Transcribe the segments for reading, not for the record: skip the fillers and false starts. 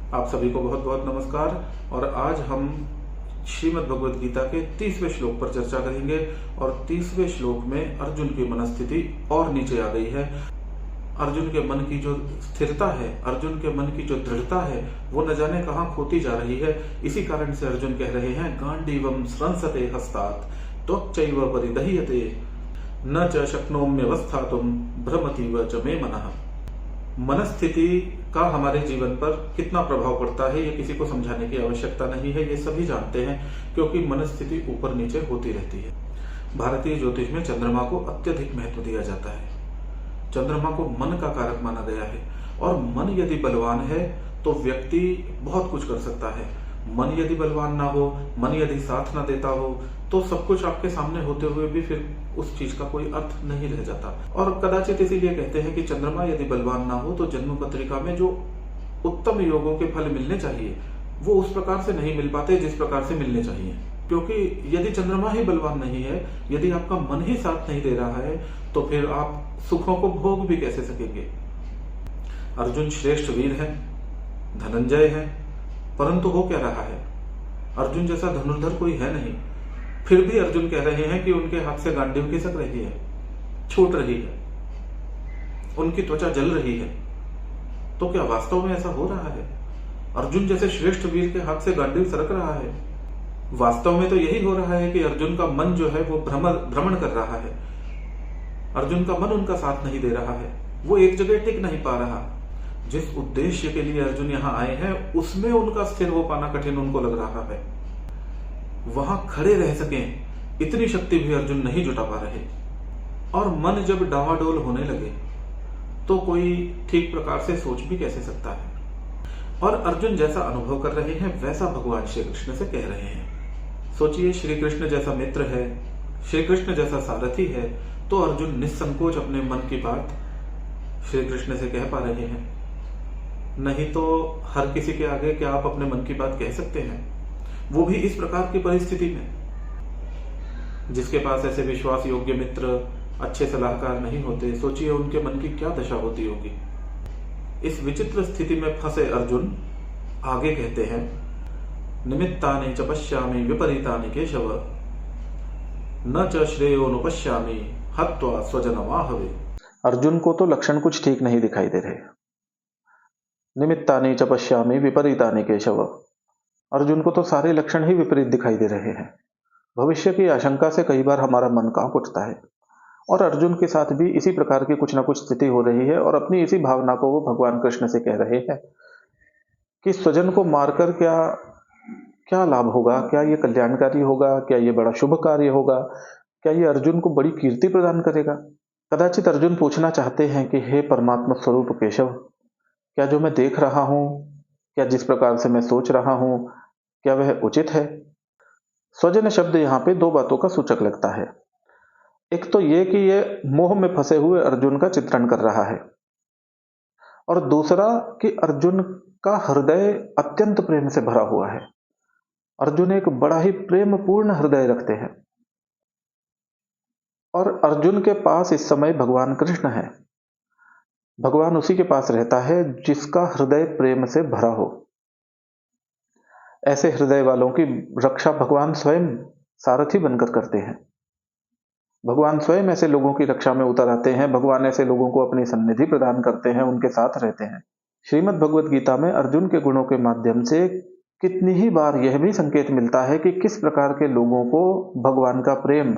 आप सभी को बहुत बहुत नमस्कार। और आज हम श्रीमद् भगवद गीता के 30वें श्लोक पर चर्चा करेंगे। और 30वें श्लोक में अर्जुन की मनस्थिति और नीचे आ गई है। अर्जुन के मन की जो स्थिरता है, अर्जुन के मन की जो दृढ़ता है, वो न जाने कहाँ खोती जा रही है। इसी कारण से अर्जुन कह रहे हैं, गांडीवम स्रंसते हस्तात् त्वच्चैव परिदह्यते न च शक्नोम्यवस्थातुं भ्रमतीव च मे मनः। मनस्थिति का हमारे जीवन पर कितना प्रभाव पड़ता है, ये किसी को समझाने की आवश्यकता नहीं है, ये सभी जानते हैं, क्योंकि मनस्थिति ऊपर नीचे होती रहती है। भारतीय ज्योतिष में चंद्रमा को अत्यधिक महत्व दिया जाता है। चंद्रमा को मन का कारक माना गया है, और मन यदि बलवान है तो व्यक्ति बहुत कुछ कर सकता है। मन यदि बलवान ना हो, मन यदि साथ ना देता हो, तो सब कुछ आपके सामने होते हुए भी फिर उस चीज का कोई अर्थ नहीं रह जाता। और कदाचित इसीलिए कहते हैं कि चंद्रमा यदि बलवान ना हो तो जन्म पत्रिका में जो उत्तम योगों के फल मिलने चाहिए वो उस प्रकार से नहीं मिल पाते जिस प्रकार से मिलने चाहिए। क्योंकि यदि चंद्रमा ही बलवान नहीं है, यदि आपका मन ही साथ नहीं दे रहा है, तो फिर आप सुखों को भोग भी कैसे सकेंगे। अर्जुन श्रेष्ठ वीर है, धनंजय है, परंतु हो क्या रहा है, अर्जुन जैसा धनुर्धर कोई है नहीं। फिर भी अर्जुन कह रहे हैं कि उनके हाथ से गांडीव खिसक रही है, छूट रही है, उनकी त्वचा जल रही है। तो क्या वास्तव में ऐसा हो रहा है? अर्जुन जैसे श्रेष्ठ वीर के हाथ से गांडीव सरक रहा है? वास्तव में तो यही हो रहा है कि अर्जुन का मन जो है वो भ्रमण कर रहा है। अर्जुन का मन उनका साथ नहीं दे रहा है, वो एक जगह टिक नहीं पा रहा। जिस उद्देश्य के लिए अर्जुन यहां आए हैं उसमें उनका स्थिर हो पाना कठिन उनको लग रहा है। वहां खड़े रह सकें इतनी शक्ति भी अर्जुन नहीं जुटा पा रहे। और मन जब डावाडोल होने लगे तो कोई ठीक प्रकार से सोच भी कैसे सकता है। और अर्जुन जैसा अनुभव कर रहे हैं वैसा भगवान श्री कृष्ण से कह रहे हैं। सोचिए, श्री कृष्ण जैसा मित्र है, श्री कृष्ण जैसा सारथी है, तो अर्जुन निस्संकोच अपने मन की बात श्री कृष्ण से कह पा रहे हैं। नहीं तो हर किसी के आगे क्या आप अपने मन की बात कह सकते हैं, वो भी इस प्रकार की परिस्थिति में। जिसके पास ऐसे विश्वास योग्य मित्र, अच्छे सलाहकार नहीं होते, सोचिए उनके मन की क्या दशा होती होगी। इस विचित्र स्थिति में फंसे अर्जुन आगे कहते हैं, निमित्तानि च पश्यामि विपरीतानि केशव न च श्रेयोनुपश्यामि हत्वा स्वजनमाहवे। अर्जुन को तो लक्षण कुछ ठीक नहीं दिखाई दे रहे। निमित्तानि च पश्यामि विपरीतानि केशव, अर्जुन को तो सारे लक्षण ही विपरीत दिखाई दे रहे हैं। भविष्य की आशंका से कई बार हमारा मन कांप उठता है, और अर्जुन के साथ भी इसी प्रकार की कुछ ना कुछ स्थिति हो रही है। और अपनी इसी भावना को वो भगवान कृष्ण से कह रहे हैं कि स्वजन को मारकर क्या क्या लाभ होगा, क्या ये कल्याणकारी होगा, क्या ये बड़ा शुभ कार्य होगा, क्या ये अर्जुन को बड़ी कीर्ति प्रदान करेगा। कदाचित अर्जुन पूछना चाहते हैं कि हे परमात्मा स्वरूप केशव, क्या जो मैं देख रहा हूं, क्या जिस प्रकार से मैं सोच रहा हूं, क्या वह उचित है। स्वजन शब्द यहाँ पे दो बातों का सूचक लगता है। एक तो ये कि ये मोह में फंसे हुए अर्जुन का चित्रण कर रहा है, और दूसरा कि अर्जुन का हृदय अत्यंत प्रेम से भरा हुआ है। अर्जुन एक बड़ा ही प्रेम पूर्ण हृदय रखते हैं, और अर्जुन के पास इस समय भगवान कृष्ण है। भगवान उसी के पास रहता है जिसका हृदय प्रेम से भरा हो। ऐसे हृदय वालों की रक्षा भगवान स्वयं सारथी बनकर करते हैं। भगवान स्वयं ऐसे लोगों की रक्षा में उतर आते हैं। भगवान ऐसे लोगों को अपनी सन्निधि प्रदान करते हैं, उनके साथ रहते हैं। श्रीमद् भगवद गीता में अर्जुन के गुणों के माध्यम से कितनी ही बार यह भी संकेत मिलता है कि किस प्रकार के लोगों को भगवान का प्रेम,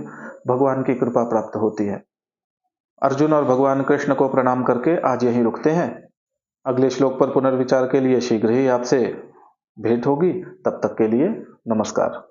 भगवान की कृपा प्राप्त होती है। अर्जुन और भगवान कृष्ण को प्रणाम करके आज यहीं रुकते हैं। अगले श्लोक पर पुनर्विचार के लिए शीघ्र ही आपसे भेंट होगी। तब तक के लिए नमस्कार।